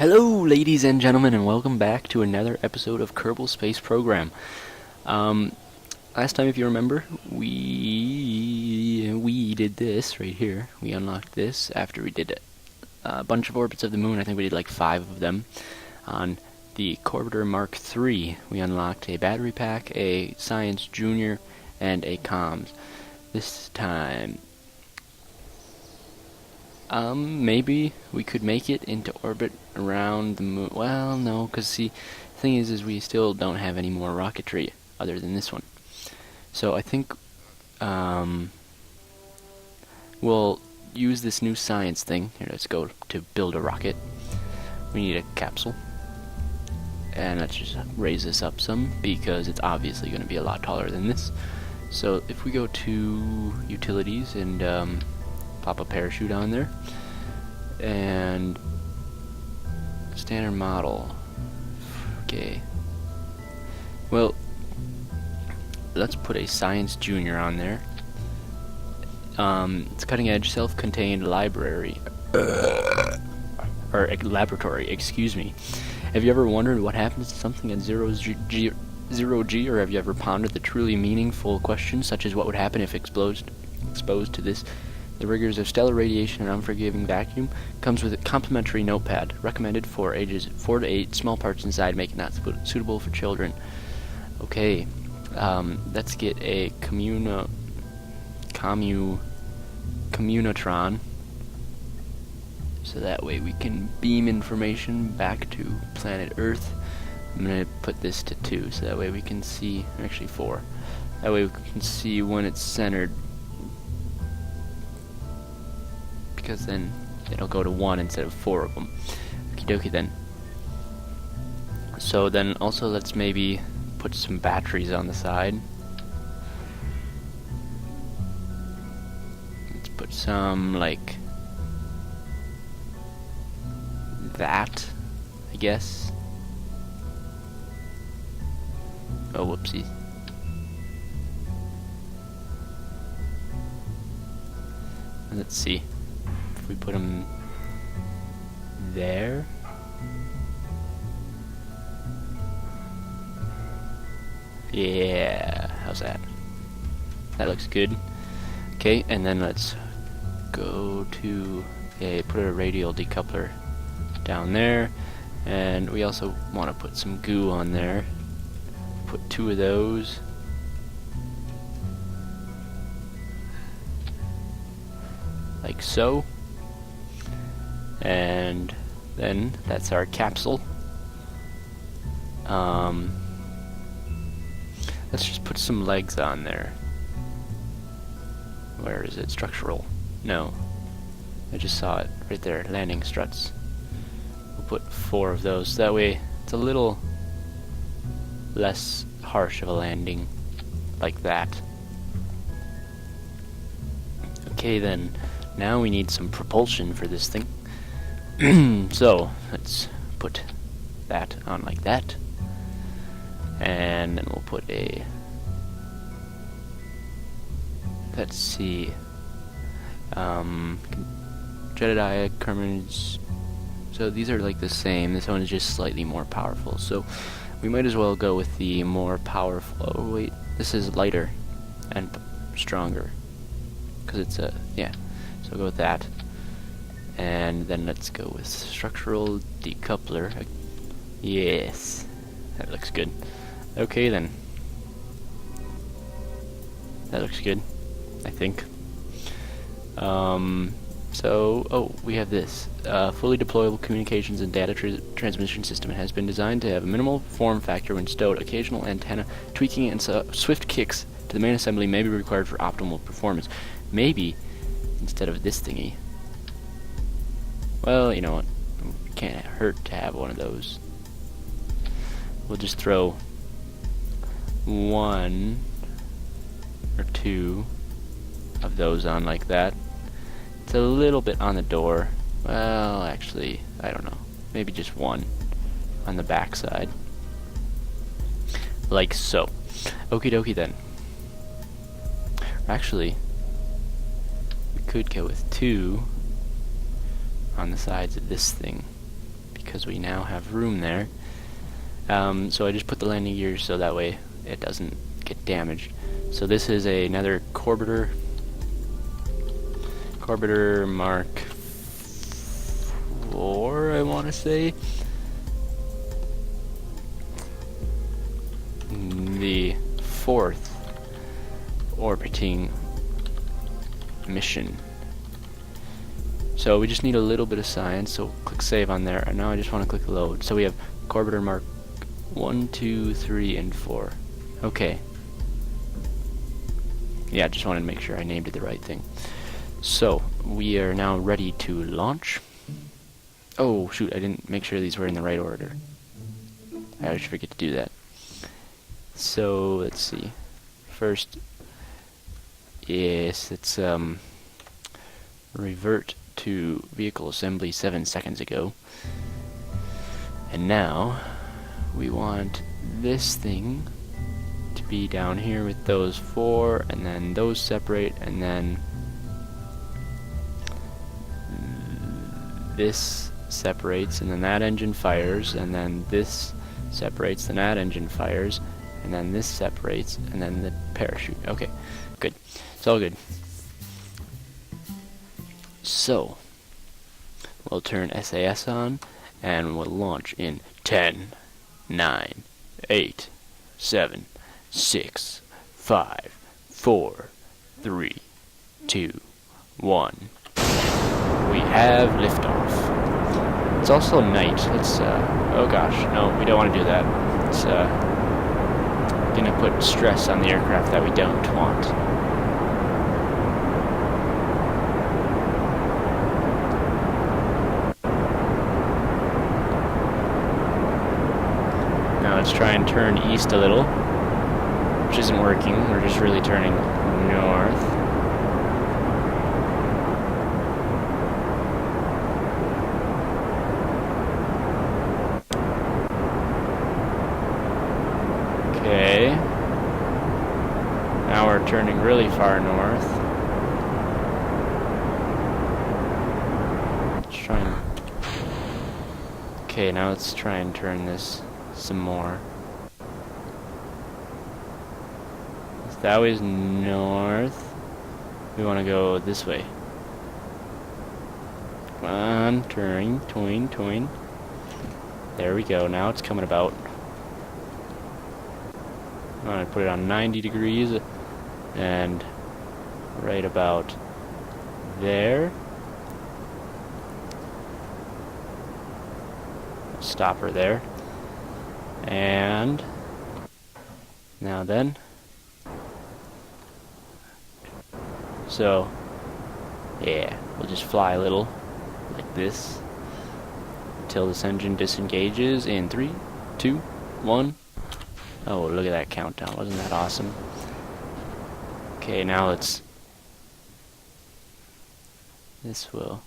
Hello, ladies and gentlemen, and welcome back to another episode of Kerbal Space Program. Last time, if you remember, we did this right here. We unlocked this after we did a bunch of orbits of the moon. I think we did like 5 of them. On the Baaaarrrp III, we unlocked a battery pack, a Science Junior, and a comms. This time, maybe we could make it into orbit around the moon. Well, no, because see, the thing is we still don't have any more rocketry other than this one. So I think, we'll use this new science thing. Here, let's go to build a rocket. We need a capsule. And let's just raise this up some, because it's obviously going to be a lot taller than this. So if we go to utilities and, pop a parachute on there, and standard model. Okay. Well, let's put a Science Junior on there. It's cutting edge, self-contained library or laboratory. Excuse me. Have you ever wondered what happens to something at zero G, or have you ever pondered the truly meaningful questions, such as what would happen if exposed to this? The rigors of stellar radiation and unforgiving vacuum comes with a complimentary notepad, recommended for ages 4 to 8, small parts inside make it not suitable for children. Okay, let's get a communotron, so that way we can beam information back to planet Earth. I'm going to put this to 2, so that way we can see, actually 4, that way we can see when it's centered, because then it'll go to 1 instead of 4 of them. Okie dokie then. So then also let's maybe put some batteries on the side. Let's put some like that, I guess. Oh, whoopsie. Let's see. We put them there. Yeah, how's that? That looks good. Okay, and then let's go to put a radial decoupler down there, and we also want to put some goo on there. Put 2 of those. Like so. And then that's our capsule. Let's just put some legs on there. Where is it? Structural. No. I just saw it right there. Landing struts. We'll put 4 of those. That way it's a little less harsh of a landing. Like that. Okay then. Now we need some propulsion for this thing. So let's put that on like that, and then we'll put a, let's see, Jedi Kermans. So these are like the same. This one is just slightly more powerful, so we might as well go with the more powerful. Oh wait, this is lighter and stronger because it's a, yeah, so go with that. And then let's go with structural decoupler. Yes, that looks good. Okay then. That looks good, I think. We have this. Fully deployable communications and data transmission system. It has been designed to have a minimal form factor when stowed. Occasional antenna tweaking and swift kicks to the main assembly may be required for optimal performance. Maybe, instead of this thingy. Well, you know what? It can't hurt to have one of those. We'll just throw 1 or 2 of those on like that. It's a little bit on the door. Well, actually, I don't know. Maybe just 1 on the back side. Like so. Okie dokie then. Actually, we could go with 2 on the sides of this thing, because we now have room there. So I just put the landing gear so that way it doesn't get damaged. So this is another Baaaarrrp Mark IV, I want to say. The 4th orbiting mission. So we just need a little bit of science, so click save on there, and now I just want to click load. So we have Baaaarrrp Mark 1, 2, 3, and 4. Okay. Yeah, just wanted to make sure I named it the right thing. So, we are now ready to launch. Oh, shoot, I didn't make sure these were in the right order. I always forget to do that. So, let's see. First, yes, it's, revert to vehicle assembly 7 seconds ago. And now, we want this thing to be down here with those 4, and then those separate, and then this separates, and then that engine fires, and then this separates, and that engine fires, and then this separates, and then the parachute. Okay, good. It's all good. So, we'll turn SAS on, and we'll launch in 10, 9, 8, 7, 6, 5, 4, 3, 2, 1. We have liftoff. It's also night. Let's, oh gosh, no, we don't want to do that. It's, gonna put stress on the aircraft that we don't want. Now let's try and turn east a little, which isn't working. We're just really turning north. Okay. Now we're turning really far north. Let's try and... Okay, now let's try and turn this some more. That way's north. We want to go this way. Come on, turning, toin. There we go, now it's coming about. I'm going to put it on 90 degrees and right about there. Stop her there. And now then. So, yeah, we'll just fly a little like this until this engine disengages in 3, 2, 1. Oh, look at that countdown. Wasn't that awesome? Okay, now let's... This will...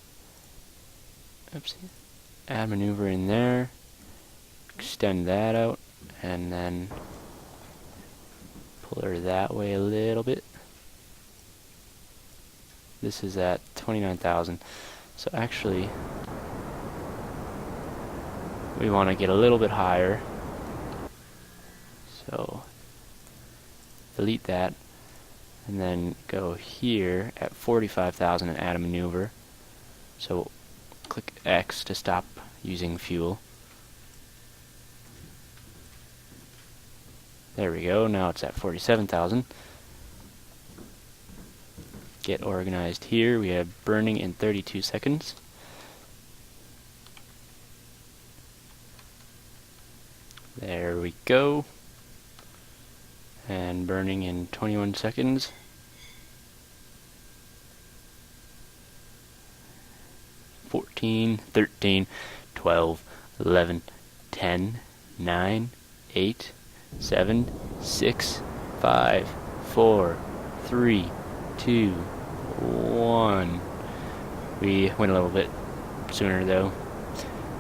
Oopsie. Add maneuver in there. Extend that out. And then... pull her that way a little bit. This is at 29,000. So actually... we want to get a little bit higher. So, delete that, and then go here at 45,000 and add a maneuver. So, click X to stop using fuel. There we go, now it's at 47,000. Get organized here, we have burning in 32 seconds. There we go. And burning in 21 seconds. 14, 13, 12, 11, 10, 9, 8, 7, 6, 5, 4, 3, 2, 1. We went a little bit sooner though.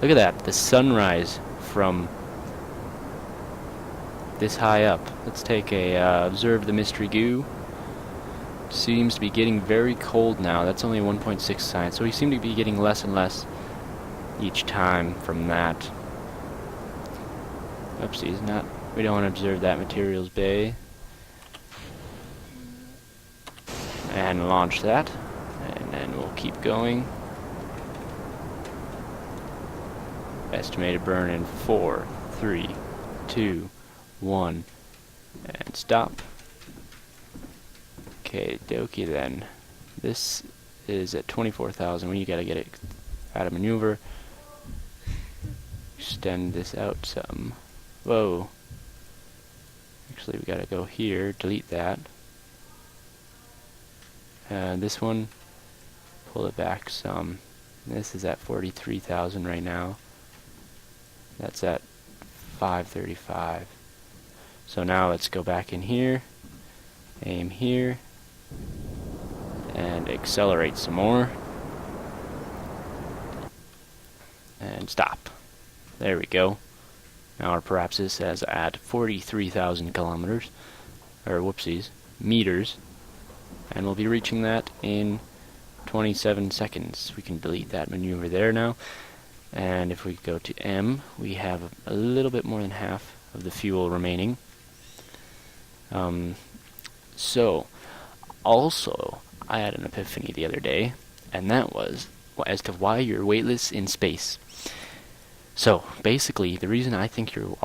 Look at that, the sunrise from this high up. Let's take a observe the mystery goo. Seems to be getting very cold now. That's only 1.6 science, so we seem to be getting less and less each time from that. Oopsies, we don't want to observe that materials bay. And launch that. And then we'll keep going. Estimated burn in 4, 3, 2, 1, and stop. Okay, dokie then. This is at 24,000. We gotta get it out of maneuver. Extend this out some. Whoa. Actually, we gotta go here, delete that. This one, pull it back some. This is at 43,000 right now. That's at 535. So now let's go back in here, aim here, and accelerate some more. And stop. There we go. Now our Baaaarrp is at 43,000 kilometers, or whoopsies, meters. And we'll be reaching that in 27 seconds. We can delete that maneuver there now. And if we go to M, we have a little bit more than half of the fuel remaining. So, also, I had an epiphany the other day, and that was as to why you're weightless in space. So, basically, the reason I think you're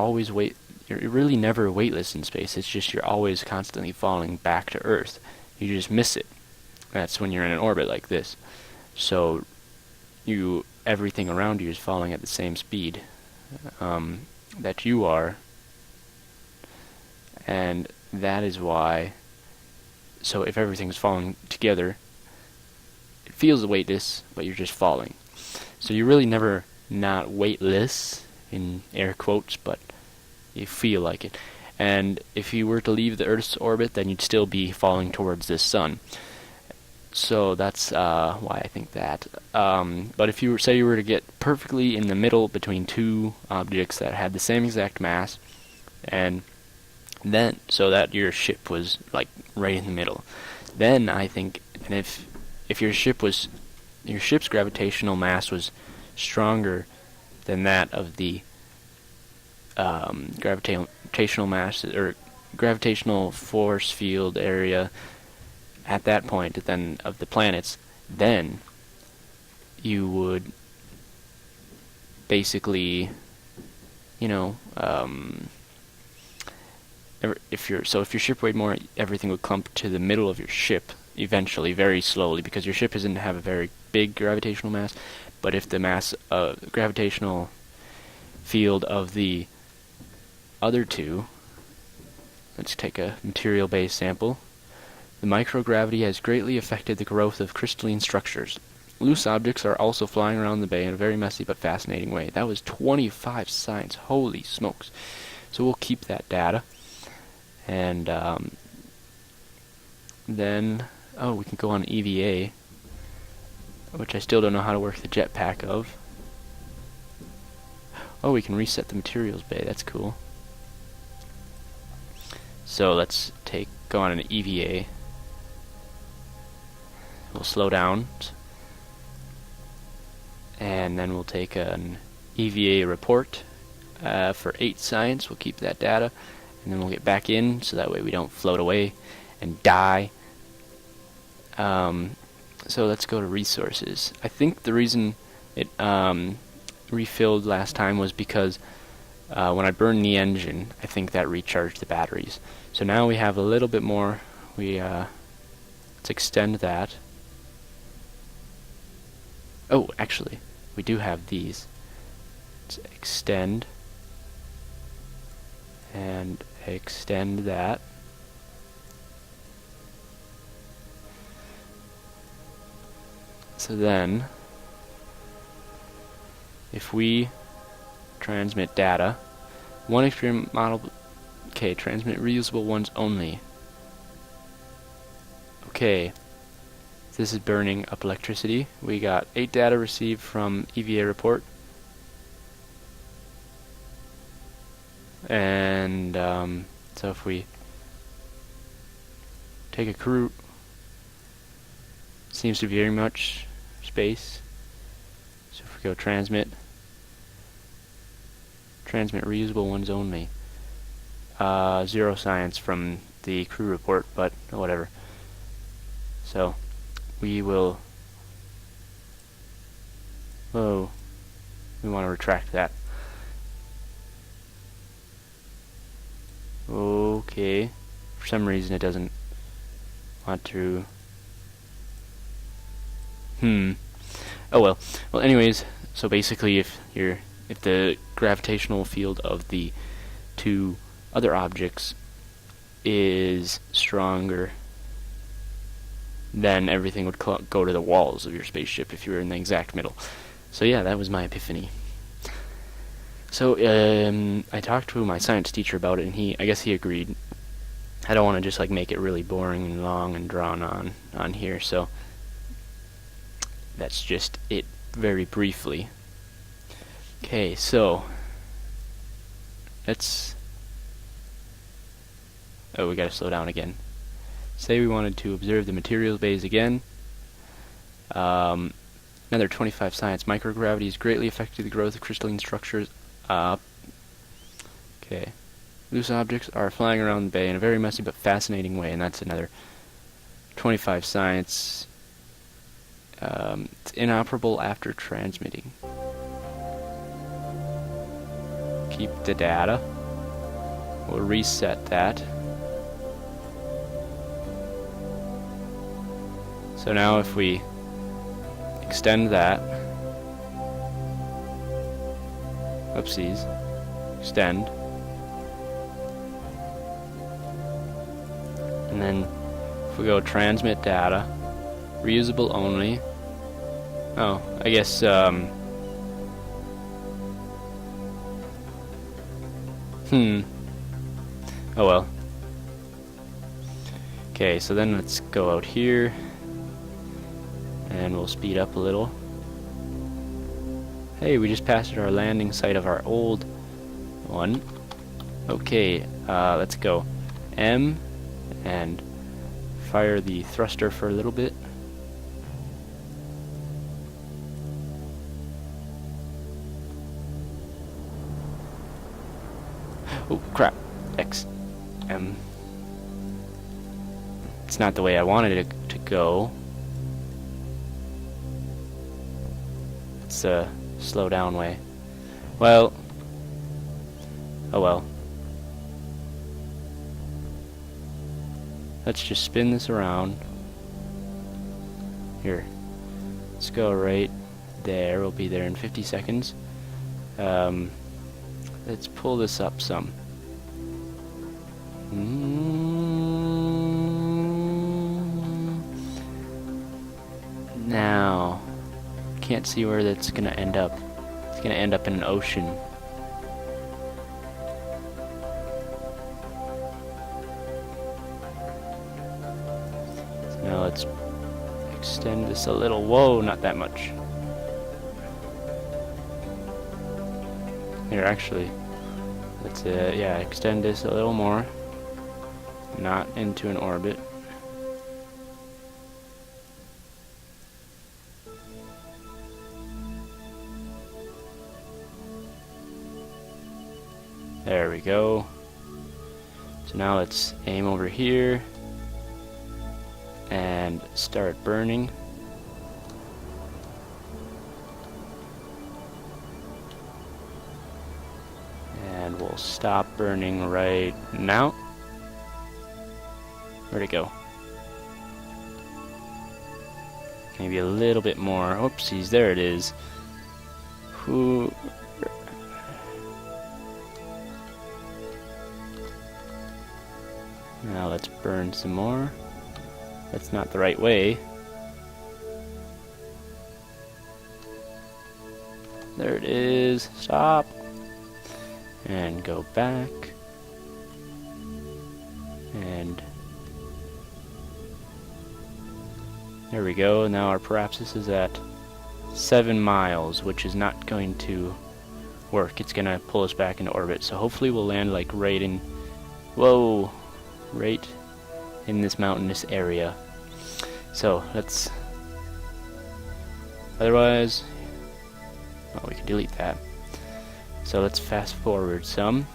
really never weightless in space, it's just you're always constantly falling back to Earth. You just miss it. That's when you're in an orbit like this. So, everything around you is falling at the same speed that you are, and that is why. So if everything's falling together, it feels weightless, but you're just falling. So you're really never not weightless in air quotes, but you feel like it. And if you were to leave the Earth's orbit, then you'd still be falling towards this sun. So that's why I think that. But if you were to get perfectly in the middle between two objects that had the same exact mass, and then so that your ship was like right in the middle, then I think, and if your ship's gravitational mass was stronger than that of the gravitational mass or gravitational force field area at that point then of the planets, then you would basically, if your ship weighed more, everything would clump to the middle of your ship eventually, very slowly, because your ship doesn't have a very big gravitational mass. But if the mass gravitational field of the other two, let's take a material-based sample. The microgravity has greatly affected the growth of crystalline structures. Loose objects are also flying around the bay in a very messy but fascinating way. That was 25 science. Holy smokes. So we'll keep that data. And then, we can go on EVA, which I still don't know how to work the jetpack of. Oh, we can reset the materials bay. That's cool. So let's go on an EVA. We'll slow down, and then we'll take an EVA report for 8 science. We'll keep that data, and then we'll get back in, so that way we don't float away and die. So let's go to resources. I think the reason it refilled last time was because when I burned the engine, I think that recharged the batteries. So now we have a little bit more. Let's extend that. Oh, actually, we do have these. Let's extend and extend that. So then, if we transmit data, one experiment model, okay, transmit reusable ones only. Okay, this is burning up electricity. We got 8 data received from EVA report. And so if we take a crew, seems to be very much space. So if if we go transmit reusable ones only. 0 science from the crew report, but whatever. So we will, whoa, we want to retract that. Okay, for some reason it doesn't want to. Oh well. Well, anyways, so basically, if the gravitational field of the 2 other objects is stronger, then everything would go to the walls of your spaceship if you were in the exact middle. So yeah, that was my epiphany. So I talked to my science teacher about it, and I guess he agreed. I don't want to just like make it really boring and long and drawn on here, so that's just it very briefly. Okay, so let's. Oh, we gotta slow down again. Say we wanted to observe the materials bays again. Another 25 science. Microgravity has greatly affected the growth of crystalline structures. Okay. Loose objects are flying around the bay in a very messy but fascinating way, and that's another 25 science. It's inoperable after transmitting. Keep the data. We'll reset that. So now if we extend that, oopsies, extend, and then if we go transmit data, reusable only. Oh, I guess oh well. Okay, so then let's go out here and we'll speed up a little. Hey, we just passed our landing site of our old one. Okay, let's go M and fire the thruster for a little bit. Oh crap, X, M. It's not the way I wanted it to go. It's a slow down way. Well, oh well. Let's just spin this around. Here, let's go right there. We'll be there in 50 seconds. Let's pull this up some. Now, can't see where that's gonna end up. It's gonna end up in an ocean. So now let's extend this a little. Whoa, not that much. Here, actually, let's yeah, extend this a little more. Not into an orbit. There we go. So now let's aim over here and start burning. And we'll stop burning right now. Where'd it go? Maybe a little bit more. Oopsies, there it is. Who? Now let's burn some more. That's not the right way. There it is. Stop. And go back. And there we go. Now our Baaaarrp is at 7 miles, which is not going to work. It's gonna pull us back into orbit. So hopefully we'll land like right in, whoa, right in this mountainous area. So let's, otherwise, Oh, we can delete that. So let's fast forward some.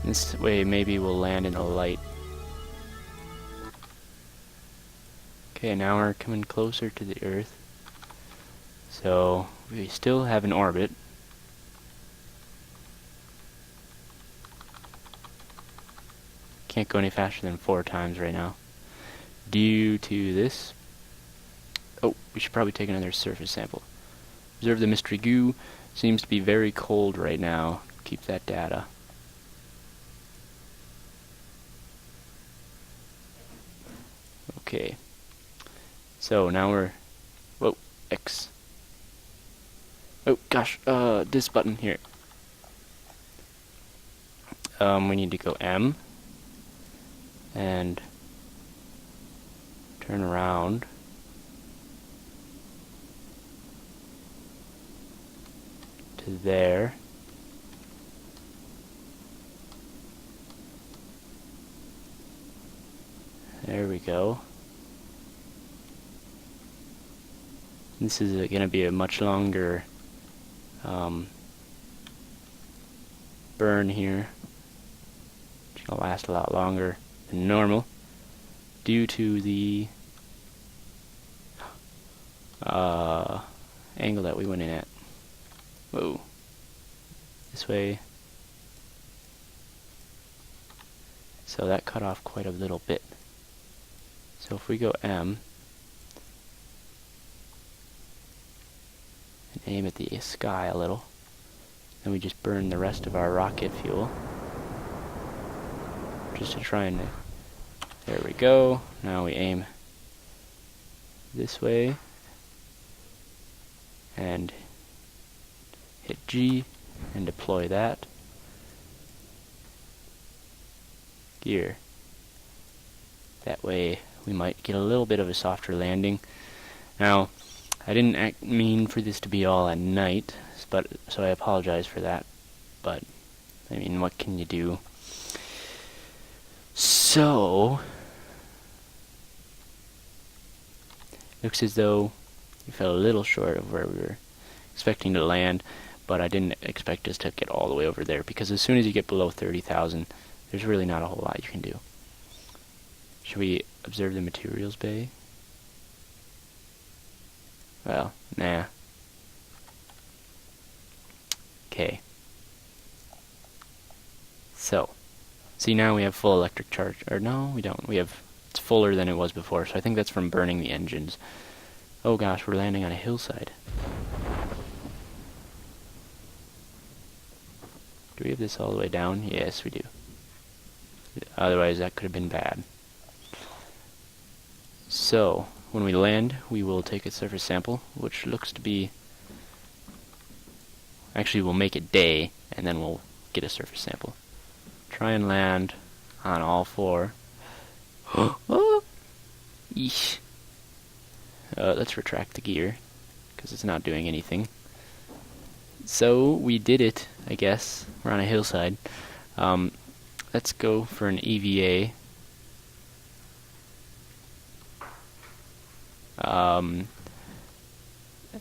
This way maybe we'll land in a light. Okay, now we're coming closer to the Earth. So we still have an orbit. Can't go any faster than 4 times right now. Due to this. Oh, we should probably take another surface sample. Observe the mystery goo. Seems to be very cold right now. Keep that data. Okay. So now we're... Whoa, X. Oh, gosh, this button here. We need to go M. And turn around. To there. There we go. This is going to be a much longer burn here. It's going to last a lot longer than normal due to the angle that we went in at. Whoa. This way. So that cut off quite a little bit. So if we go M and aim at the sky a little, then we just burn the rest of our rocket fuel. Just to try and... There we go. Now we aim this way and hit G and deploy that. Gear. That way we might get a little bit of a softer landing. Now, I didn't mean for this to be all at night, but so I apologize for that. But, I mean, what can you do? So, looks as though we fell a little short of where we were expecting to land, but I didn't expect us to get all the way over there, because as soon as you get below 30,000, there's really not a whole lot you can do. Should we observe the materials bay? Well, nah. Okay. So, see, now we have full electric charge. Or no, we don't. It's fuller than it was before, so I think that's from burning the engines. Oh gosh, we're landing on a hillside. Do we have this all the way down? Yes, we do. Otherwise, that could have been bad. So, when we land, we will take a surface sample, which looks to be... Actually, we'll make it day, and then we'll get a surface sample. Try and land on all 4. Oh! Eesh. Let's retract the gear, because it's not doing anything. So, we did it, I guess. We're on a hillside. Let's go for an EVA.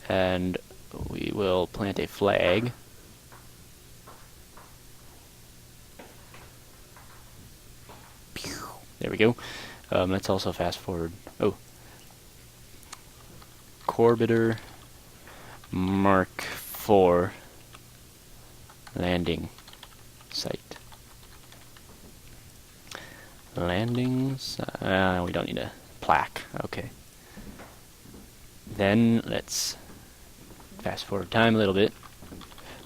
And we will plant a flag. There we go. Let's also fast forward. Oh. Baaaarrrp Mark 4 landing site. Landings. We don't need a plaque. Okay. Then let's fast forward time a little bit.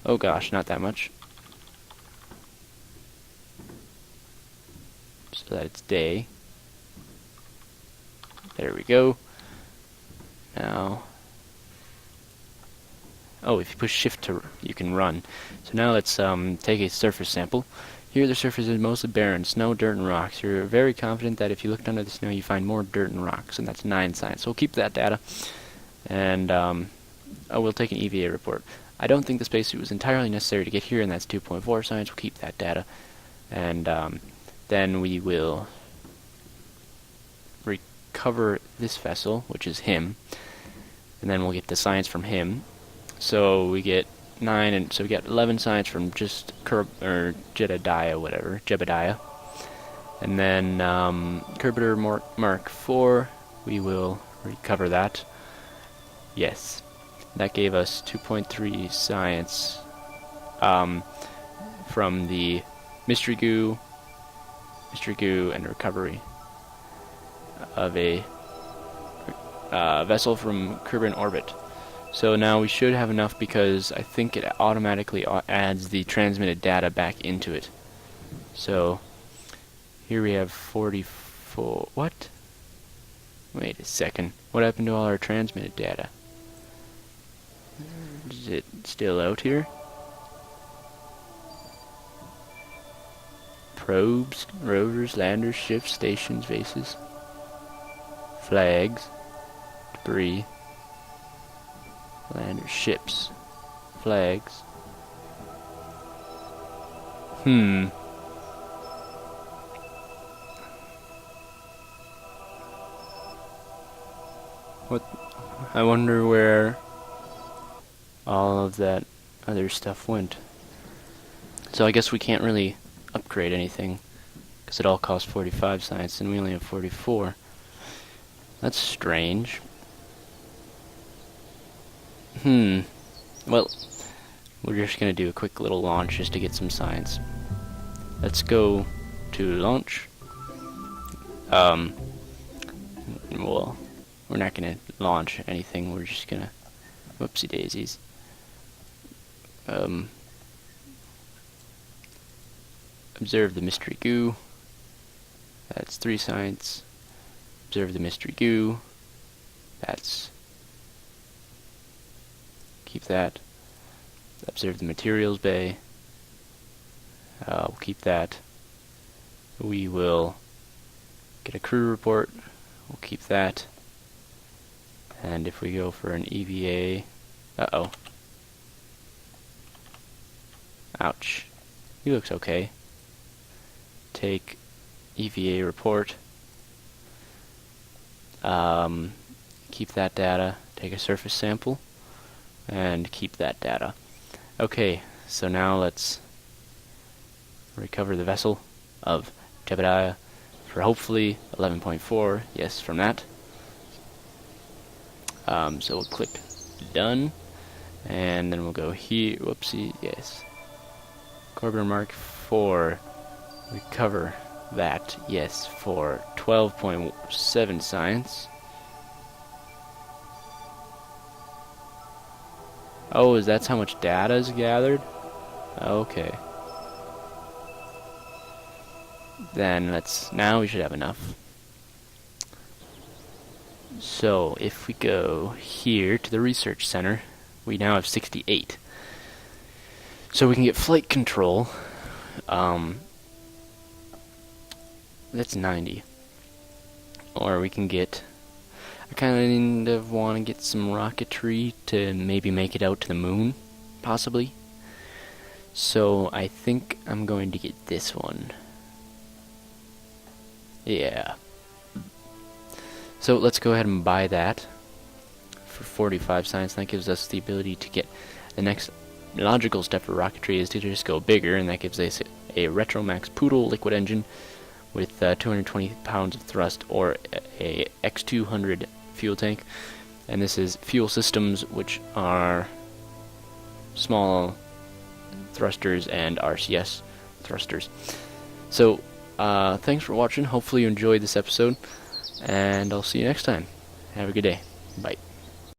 Oh gosh, not that much. So that it's day. There we go. Now, oh, if you push shift you can run. So now let's take a surface sample. Here the surface is mostly barren, snow, dirt, and rocks. You're very confident that if you looked under the snow you find more dirt and rocks, and that's 9 science. So we'll keep that data. And we'll take an EVA report. I don't think the spacesuit was entirely necessary to get here, and that's 2.4 science. We'll keep that data. And then we will recover this vessel, which is him, and then we'll get the science from him. So we get 9, and so we get 11 science from just Jebediah. And then Kerbal Mark 4, we will recover that. Yes, that gave us 2.3 science from the mystery goo, and recovery of a vessel from Kerbal orbit. So now we should have enough, because I think it automatically adds the transmitted data back into it. So here we have 44. What? Wait a second. What happened to all our transmitted data? Is it still out here? Probes, rovers, landers, ships, stations, bases, flags, debris, landers, ships, flags. What? I wonder where all of that other stuff went. So I guess we can't really upgrade anything, because it all costs 45 science and we only have 44. That's strange. Well, we're just gonna do a quick little launch just to get some science. Let's go to launch. Well, we're not gonna launch anything, we're just gonna whoopsie daisies. Observe the mystery goo. That's 3 science. Observe the mystery goo. That's... keep that. Observe the materials bay. We'll keep that. We will get a crew report. We'll keep that. And if we go for an EVA... Uh-oh. Ouch. He looks okay. Take EVA report. Keep that data. Take a surface sample. And keep that data. Okay, so now let's recover the vessel of Jebediah for hopefully 11.4. Yes, from that. So we'll click done, and then we'll go here. Whoopsie, yes. Kerbal Mark 4. Recover that, yes, for 12.7 science. Oh, that's how much data is gathered? Okay. Then now we should have enough. So, if we go here to the research center, we now have 68. So we can get flight control. That's 90. Or we can get... I kind of want to get some rocketry to maybe make it out to the moon, possibly. So I think I'm going to get this one. Yeah. So let's go ahead and buy that for 45 science. That gives us the ability to get the next logical step for rocketry is to just go bigger, and that gives us a Retromax Poodle liquid engine with 220 pounds of thrust, or a X200 fuel tank. And this is fuel systems, which are small thrusters and RCS thrusters. So thanks for watching. Hopefully you enjoyed this episode, and I'll see you next time. Have a good day. Bye.